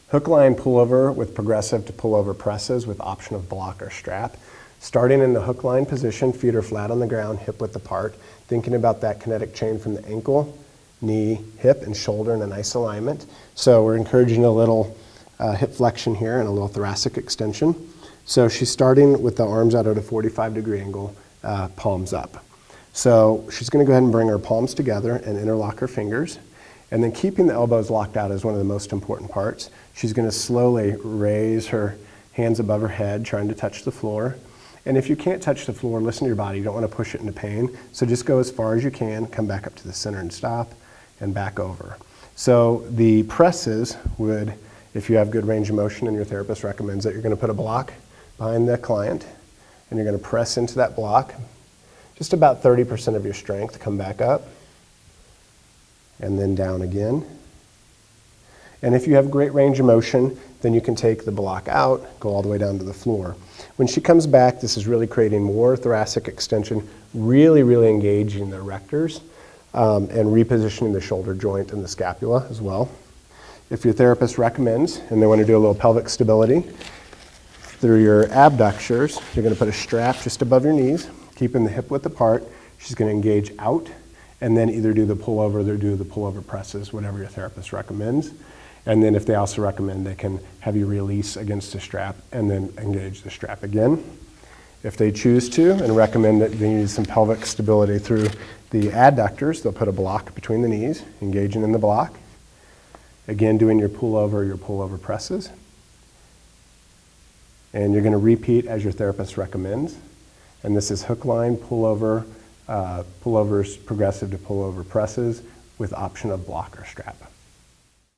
Hook line pullover with progressive to pullover presses with option of block or strap. Starting in the hook line position, feet are flat on the ground, hip width apart, thinking about that kinetic chain from the ankle, knee, hip, and shoulder in a nice alignment. So we're encouraging a little hip flexion here and a little thoracic extension. So she's starting with the arms out at a 45-degree angle, palms up. So she's going to go ahead and bring her palms together and interlock her fingers. And then keeping the elbows locked out is one of the most important parts. She's going to slowly raise her hands above her head, trying to touch the floor. And if you can't touch the floor, listen to your body. You don't want to push it into pain. So just go as far as you can, come back up to the center and stop, and back over. So the presses would, if you have good range of motion and your therapist recommends it, you're going to put a block behind the client, and you're going to press into that block. Just about 30% of your strength, come back up, and then down again. And if you have great range of motion, then you can take the block out, go all the way down to the floor. When she comes back, this is really creating more thoracic extension, really engaging the erectors, and repositioning the shoulder joint and the scapula as well. If your therapist recommends, and they want to do a little pelvic stability, through your abductors, you're going to put a strap just above your knees, keeping the hip width apart. She's going to engage out, and then either do the pullover or do the pullover presses, whatever your therapist recommends. And then if they also recommend, they can have you release against the strap and then engage the strap again. If they choose to and recommend that they need some pelvic stability through the adductors, they'll put a block between the knees, engaging in the block. Again, doing your pullover presses. And you're going to repeat as your therapist recommends. And this is hook line, pullovers, progressive to pullover presses with option of block or strap.